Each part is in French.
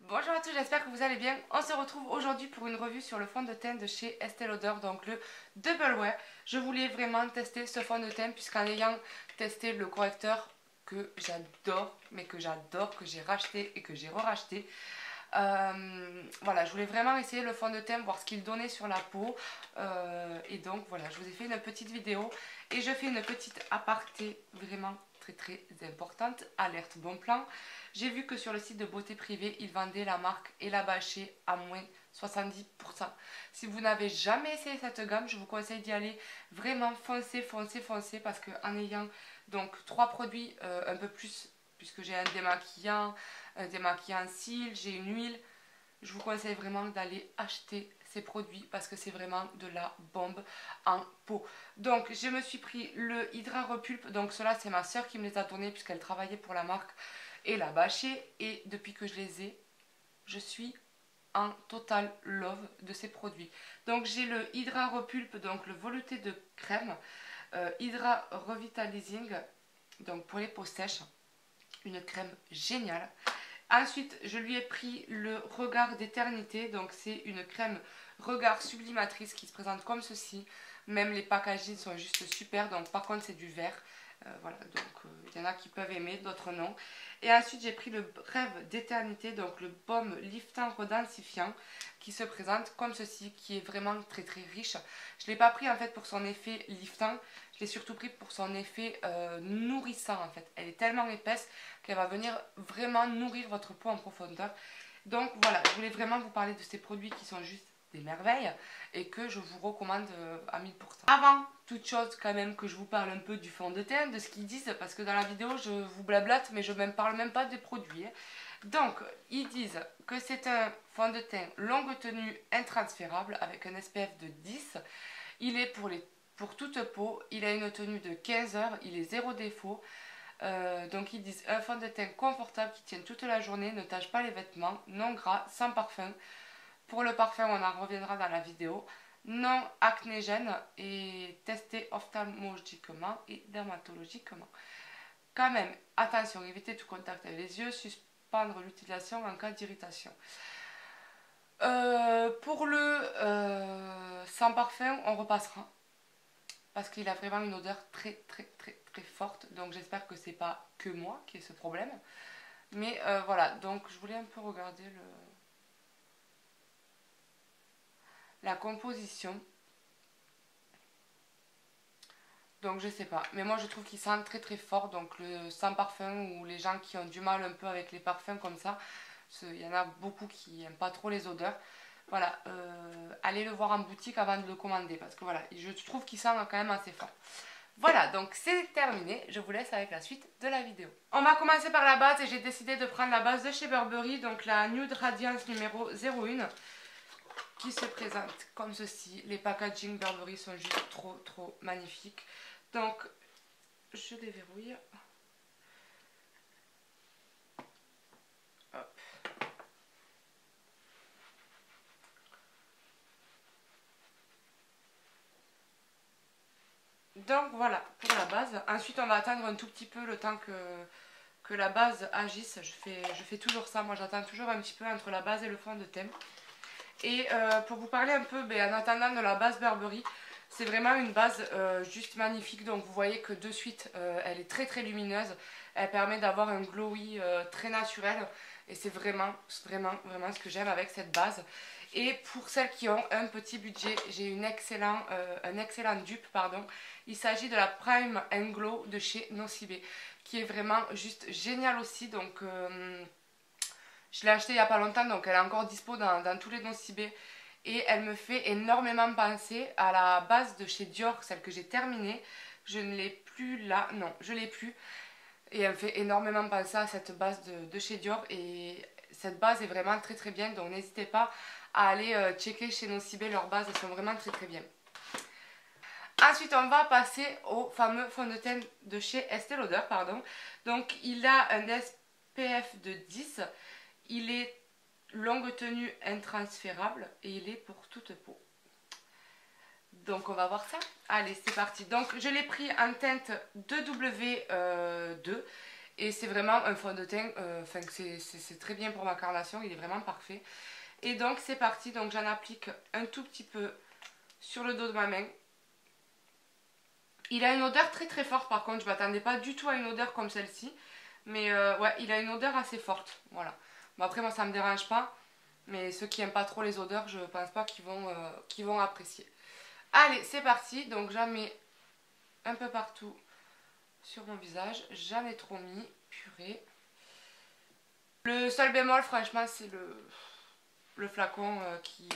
Bonjour à tous, j'espère que vous allez bien. On se retrouve aujourd'hui pour une revue sur le fond de teint de chez Estée Lauder, donc le Double Wear. Je voulais vraiment tester ce fond de teint puisqu'en ayant testé le correcteur que j'adore, mais que j'adore, que j'ai racheté et que j'ai re-racheté, voilà, je voulais vraiment essayer le fond de teint, voir ce qu'il donnait sur la peau. Et donc voilà, je vous ai fait une petite vidéo et je fais une petite aparté vraiment très importante, alerte bon plan. J'ai vu que sur le site de beauté privée, ils vendaient la marque Ella Bâché à moins 70%. Si vous n'avez jamais essayé cette gamme, je vous conseille d'y aller. Vraiment foncez parce qu'en ayant donc 3 produits un peu plus, puisque j'ai un démaquillant cils, j'ai une huile, je vous conseille vraiment d'aller acheter ces produits parce que c'est vraiment de la bombe en peau. Donc je me suis pris le Hydra Repulpe, donc cela c'est ma soeur qui me les a donnés puisqu'elle travaillait pour la marque et la bâché, et depuis que je les ai, je suis en total love de ces produits. Donc j'ai le Hydra Repulpe, donc le velouté de crème, Hydra Revitalizing, donc pour les peaux sèches, une crème géniale. Ensuite, je lui ai pris le Regard d'éternité, donc c'est une crème regard sublimatrice qui se présente comme ceci. Même les packagings sont juste super, donc par contre c'est du vert. Voilà, donc il y en a qui peuvent aimer, d'autres non. Et ensuite j'ai pris le Rêve d'éternité, donc le baume liftant redensifiant qui se présente comme ceci, qui est vraiment très riche. Je ne l'ai pas pris en fait pour son effet liftant, je l'ai surtout pris pour son effet nourrissant en fait. Elle est tellement épaisse qu'elle va venir vraiment nourrir votre peau en profondeur. Donc voilà, je voulais vraiment vous parler de ces produits qui sont juste des merveilles et que je vous recommande à 1000%. Avant toute chose quand même que je vous parle un peu du fond de teint, de ce qu'ils disent, parce que dans la vidéo je vous blablate mais je ne parle même pas des produits. Donc ils disent que c'est un fond de teint longue tenue intransférable avec un SPF de 10. Il est pour toute peau, il a une tenue de 15 heures, il est zéro défaut. Donc ils disent un fond de teint confortable qui tient toute la journée, ne tâche pas les vêtements, non gras, sans parfum. Pour le parfum, on en reviendra dans la vidéo. Non acnégène et testé ophtalmologiquement et dermatologiquement. Quand même, attention, évitez tout contact avec les yeux, suspendre l'utilisation en cas d'irritation. Pour le sans parfum, on repassera parce qu'il a vraiment une odeur très forte, donc j'espère que c'est pas que moi qui ai ce problème, mais voilà, donc je voulais un peu regarder la composition, donc je sais pas, mais moi je trouve qu'il sent très fort, donc le sans parfum ou les gens qui ont du mal un peu avec les parfums comme ça, il y en a beaucoup qui n'aiment pas trop les odeurs. Voilà, allez le voir en boutique avant de le commander parce que voilà, je trouve qu'il sent quand même assez fort. Voilà, donc c'est terminé, je vous laisse avec la suite de la vidéo. On va commencer par la base et j'ai décidé de prendre la base de chez Burberry, donc la Nude Radiance numéro 01, qui se présente comme ceci. Les packaging Burberry sont juste trop magnifiques. Donc, je déverrouille. Hop. Donc voilà pour la base. Ensuite on va attendre un tout petit peu le temps que la base agisse. Je fais toujours ça, moi j'attends toujours un petit peu entre la base et le fond de teint. Et pour vous parler un peu, en attendant de la base Burberry, c'est vraiment une base juste magnifique. Donc vous voyez que de suite elle est très lumineuse. Elle permet d'avoir un glowy très naturel. Et c'est vraiment ce que j'aime avec cette base. Et pour celles qui ont un petit budget, j'ai un excellent dupe, pardon. Il s'agit de la Prime and Glow de chez Nocibé, qui est vraiment juste génial aussi. Donc je l'ai acheté il n'y a pas longtemps, donc elle est encore dispo dans tous les Nocibé. Et elle me fait énormément penser à la base de chez Dior, celle que j'ai terminée. Je ne l'ai plus là, non, je l'ai plus. Et elle me fait énormément penser à cette base de chez Dior. Et cette base est vraiment très bien, donc n'hésitez pas à aller checker chez Nocibé, leurs bases, elles sont vraiment très bien. Ensuite, on va passer au fameux fond de teint de chez Estée Lauder, pardon. Donc, il a un SPF de 10, il est longue tenue intransférable et il est pour toute peau. Donc, on va voir ça. Allez, c'est parti. Donc, je l'ai pris en teinte 2W2 Et c'est vraiment un fond de teint, enfin c'est très bien pour ma carnation, il est vraiment parfait. Et donc c'est parti, donc j'en applique un tout petit peu sur le dos de ma main. Il a une odeur très très forte par contre, je m'attendais pas du tout à une odeur comme celle-ci. Mais ouais, il a une odeur assez forte, voilà. Bon après moi ça me dérange pas, mais ceux qui aiment pas trop les odeurs, je pense pas qu'ils vont apprécier. Allez, c'est parti, donc j'en mets un peu partout sur mon visage, j'en ai trop mis, purée. Le seul bémol franchement c'est le flacon qui...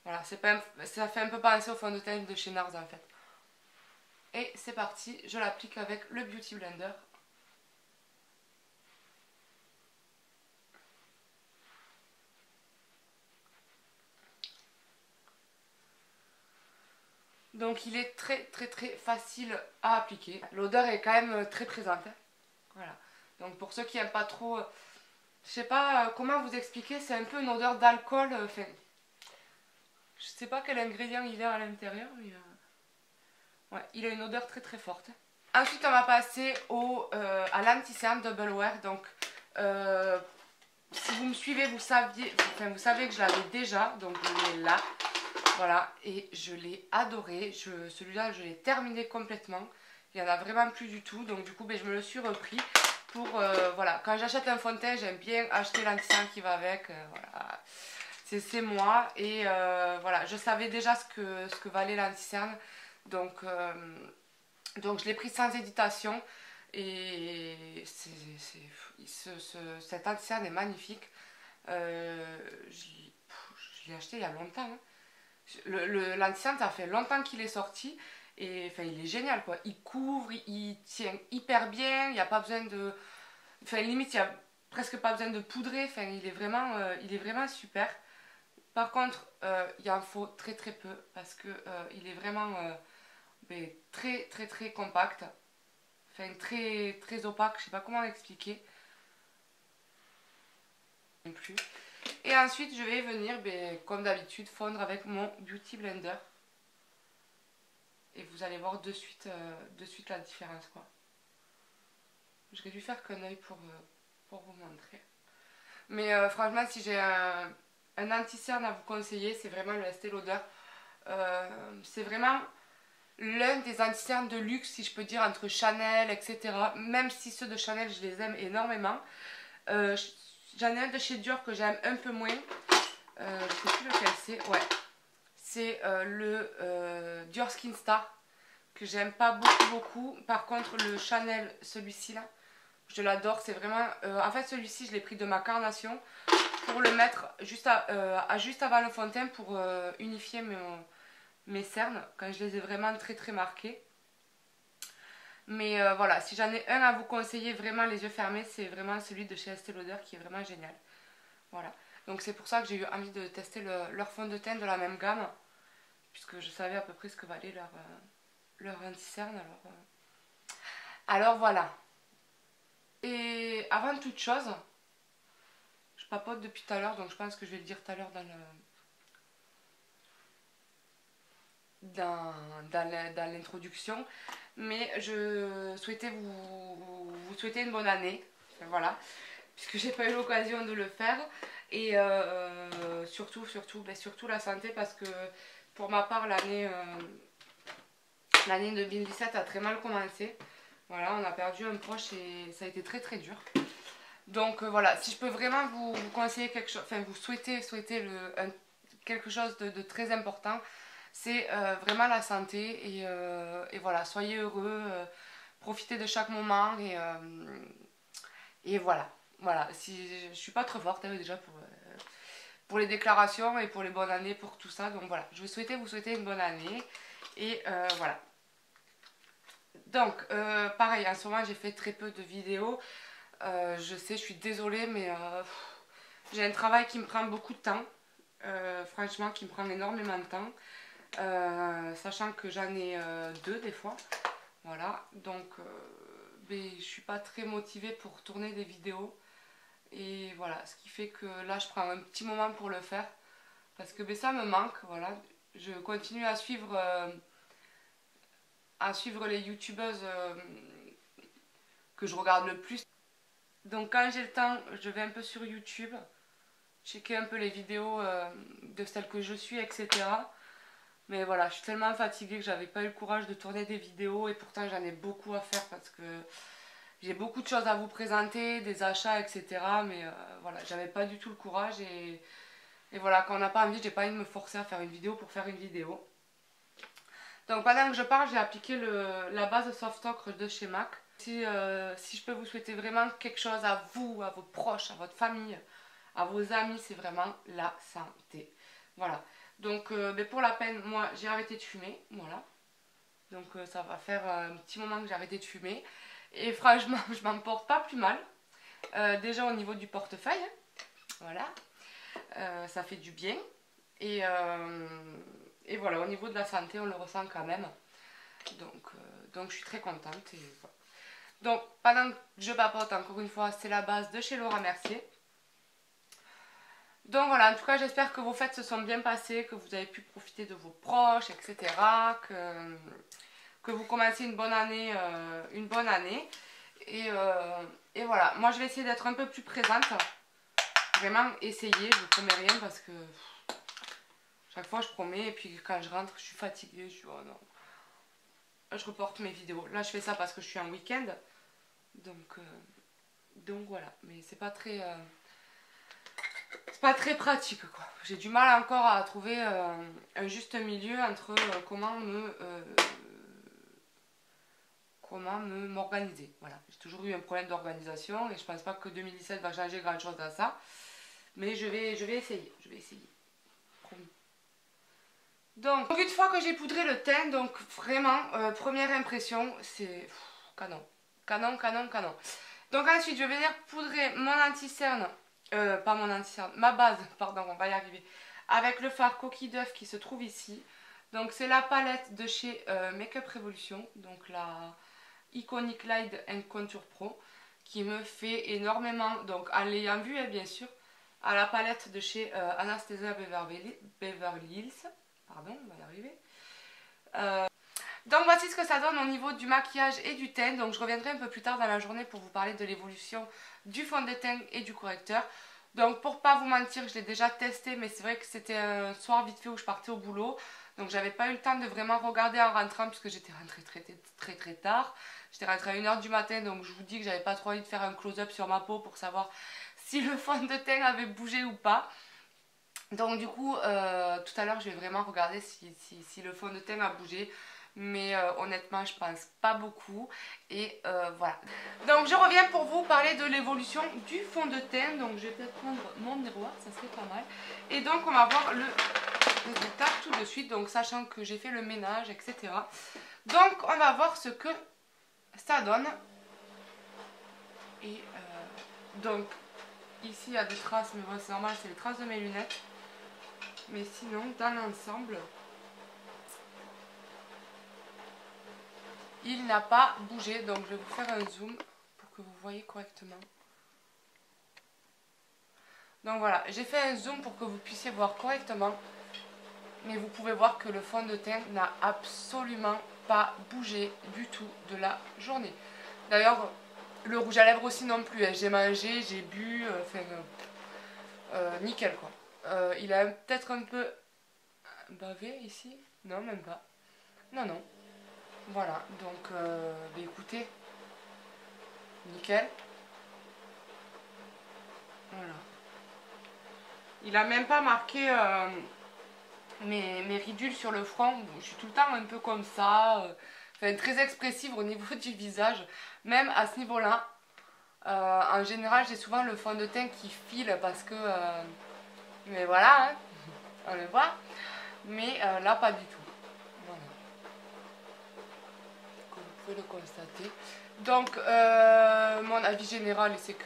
Voilà, ça fait un peu penser au fond de teint de chez NARS en fait. Et c'est parti, je l'applique avec le Beauty Blender. Donc il est très très très facile à appliquer. L'odeur est quand même très présente. Voilà. Donc pour ceux qui n'aiment pas trop... je sais pas comment vous expliquer, c'est un peu une odeur d'alcool. Enfin, je sais pas quel ingrédient il a à l'intérieur, mais... ouais, il a une odeur très très forte. Ensuite on va passer à l'anti-cerne Double Wear. Donc si vous me suivez, vous savez que je l'avais déjà. Donc je l'ai là. Voilà, et je l'ai adoré. Celui-là, je l'ai terminé complètement. Il n'y en a vraiment plus du tout. Donc du coup, ben, je me le suis repris pour... voilà, quand j'achète un fond de teint, j'aime bien acheter l'anti-cerne qui va avec. Voilà, c'est moi. Et voilà, je savais déjà ce que valait l'anti-cerne. Donc je l'ai pris sans hésitation. Et cet anti-cerne est magnifique. Je l'ai acheté il y a longtemps. Hein. L'anti-cerne, ça fait longtemps qu'il est sorti. Et enfin, il est génial quoi. Il couvre, il tient hyper bien. Il n'y a pas besoin de. Enfin, limite, il n'y a presque pas besoin de poudrer. Enfin, il est vraiment super. Par contre, il en faut très très peu. Parce que il est vraiment très très très compact. Enfin, très très opaque. Je sais pas comment l'expliquer. Non plus. Et ensuite, je vais venir, comme d'habitude, fondre avec mon Beauty Blender. Et vous allez voir de suite la différence, quoi. J'aurais dû faire qu'un œil pour vous montrer. Mais franchement, si j'ai un anti-cerne à vous conseiller, c'est vraiment le Estée Lauder. C'est vraiment l'un des anti-cernes de luxe, si je peux dire, entre Chanel, etc. Même si ceux de Chanel, je les aime énormément. J'en ai un de chez Dior que j'aime un peu moins. Je sais plus lequel c'est. Ouais. C'est le Dior Skin Star que j'aime pas beaucoup. Par contre, le Chanel, celui-ci là, je l'adore. C'est vraiment... en fait, celui-ci, je l'ai pris de ma carnation pour le mettre juste avant le fond de teint pour unifier mes cernes quand je les ai vraiment très très marquées. Mais voilà, si j'en ai un à vous conseiller vraiment les yeux fermés, c'est vraiment celui de chez Estée Lauder qui est vraiment génial. Voilà. Donc c'est pour ça que j'ai eu envie de tester leur fond de teint de la même gamme. Puisque je savais à peu près ce que valait leur anti-cerne. Alors voilà. Et avant toute chose, je papote depuis tout à l'heure, donc je pense que je vais le dire tout à l'heure dans l'introduction. Mais je souhaitais vous souhaiter une bonne année. Enfin, voilà. Puisque j'ai pas eu l'occasion de le faire. Et surtout la santé, parce que pour ma part, l'année 2017 a très mal commencé. Voilà, on a perdu un proche et ça a été très très dur. Donc voilà, si je peux vraiment vous conseiller quelque chose, enfin vous souhaiter quelque chose de très important, c'est vraiment la santé. Et voilà, soyez heureux, profitez de chaque moment et voilà. Voilà, si, je suis pas trop forte déjà pour les déclarations et pour les bonnes années, pour tout ça. Donc voilà, je vais vous souhaiter une bonne année. Et voilà. Donc, pareil, en ce moment, j'ai fait très peu de vidéos. Je sais, je suis désolée, mais j'ai un travail qui me prend beaucoup de temps. Franchement, qui me prend énormément de temps. Sachant que j'en ai deux des fois. Voilà, donc je suis pas très motivée pour tourner des vidéos. Et voilà, ce qui fait que là, je prends un petit moment pour le faire. Parce que ça me manque, voilà. Je continue à suivre les youtubeuses que je regarde le plus. Donc quand j'ai le temps, je vais un peu sur YouTube, checker un peu les vidéos de celles que je suis, etc. Mais voilà, je suis tellement fatiguée que j'avais pas eu le courage de tourner des vidéos et pourtant j'en ai beaucoup à faire parce que j'ai beaucoup de choses à vous présenter, des achats, etc. Mais voilà, j'avais pas du tout le courage et voilà, quand on n'a pas envie, j'ai pas envie de me forcer à faire une vidéo pour faire une vidéo. Donc pendant que je parle, j'ai appliqué la base Soft Ocre de chez MAC. Si je peux vous souhaiter vraiment quelque chose à vous, à vos proches, à votre famille, à vos amis, c'est vraiment la santé. Voilà. Donc mais pour la peine, moi j'ai arrêté de fumer. Voilà. Donc ça va faire un petit moment que j'ai arrêté de fumer. Et franchement, je m'en porte pas plus mal. Déjà au niveau du portefeuille. Hein. Voilà. Ça fait du bien. Et voilà, au niveau de la santé, on le ressent quand même. Donc je suis très contente. Et voilà. Donc pendant que je papote, encore une fois, c'est la base de chez Laura Mercier. Donc voilà, en tout cas, j'espère que vos fêtes se sont bien passées, que vous avez pu profiter de vos proches, etc. Que vous commencez une bonne année. Et voilà, moi je vais essayer d'être un peu plus présente. Vraiment essayer, je vous promets rien parce que chaque fois je promets et puis quand je rentre je suis fatiguée, je suis oh non. Je reporte mes vidéos. Là je fais ça parce que je suis en week-end. Donc voilà, mais c'est pas très pratique quoi. J'ai du mal encore à trouver un juste milieu entre comment m'organiser. Voilà, j'ai toujours eu un problème d'organisation et je pense pas que 2017 va changer grand chose à ça. Mais je vais essayer, promis. Donc une fois que j'ai poudré le teint, donc vraiment, première impression, c'est canon. Canon, canon, canon. Donc ensuite, je vais venir poudrer mon anti-cerne, pas mon anti-cerne, ma base, pardon, on va y arriver, avec le fard coquille d'œuf qui se trouve ici. Donc c'est la palette de chez Make-up Revolution, donc la Iconic Light and Contour Pro, qui me fait énormément, donc en l'ayant vu, bien sûr, à la palette de chez Anastasia Beverly Hills. Pardon, on va y arriver. Donc voici ce que ça donne au niveau du maquillage et du teint. Donc je reviendrai un peu plus tard dans la journée pour vous parler de l'évolution du fond de teint et du correcteur. Donc pour pas vous mentir, je l'ai déjà testé, mais c'est vrai que c'était un soir vite fait où je partais au boulot. Donc j'avais pas eu le temps de vraiment regarder en rentrant puisque j'étais rentrée très tard. J'étais rentrée à 1h du matin, donc je vous dis que j'avais pas trop envie de faire un close-up sur ma peau pour savoir si le fond de teint avait bougé ou pas. Donc du coup, tout à l'heure je vais vraiment regarder si le fond de teint a bougé. Mais honnêtement je pense pas beaucoup. Et voilà. Donc je reviens pour vous parler de l'évolution du fond de teint. Donc je vais peut-être prendre mon miroir, ça serait pas mal. Et donc on va voir le résultat tout de suite. Donc sachant que j'ai fait le ménage, etc. Donc on va voir ce que ça donne. Et donc ici il y a des traces, mais bon, c'est normal, c'est les traces de mes lunettes. Mais sinon, dans l'ensemble, il n'a pas bougé. Donc je vais vous faire un zoom pour que vous voyez correctement. Donc voilà, j'ai fait un zoom pour que vous puissiez voir correctement. Mais vous pouvez voir que le fond de teint n'a absolument pas bougé du tout de la journée. D'ailleurs, le rouge à lèvres aussi non plus. Hein. J'ai mangé, j'ai bu, nickel quoi. Il a peut-être un peu bavé ici. Non, même pas. Non, non. Voilà, donc bah écoutez, nickel. Voilà. Il a même pas marqué mes ridules sur le front. Bon, je suis tout le temps un peu comme ça, enfin, très expressive au niveau du visage, même à ce niveau-là. En général, j'ai souvent le fond de teint qui file parce que... mais voilà, hein, on le voit. Mais là, pas du tout. Voilà. Comme vous pouvez le constater. Donc, mon avis général, c'est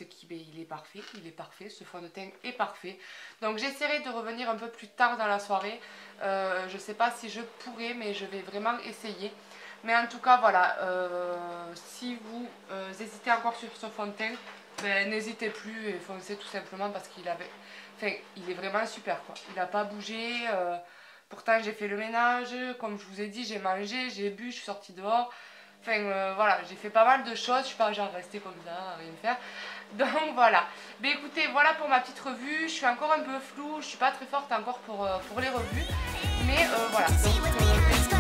qu'il est parfait, ce fond de teint est parfait. Donc j'essaierai de revenir un peu plus tard dans la soirée. Je ne sais pas si je pourrai, mais je vais vraiment essayer. Mais en tout cas, voilà, si vous hésitez encore sur ce fond de teint, ben, n'hésitez plus et foncez tout simplement parce qu'il est vraiment super quoi. Il n'a pas bougé. Pourtant j'ai fait le ménage, comme je vous ai dit, j'ai mangé, j'ai bu, je suis sortie dehors. Enfin voilà, j'ai fait pas mal de choses, je suis pas genre restée comme ça, à rien faire. Donc voilà. Mais écoutez, voilà pour ma petite revue. Je suis encore un peu floue, je suis pas très forte encore pour les revues. Mais voilà. Donc,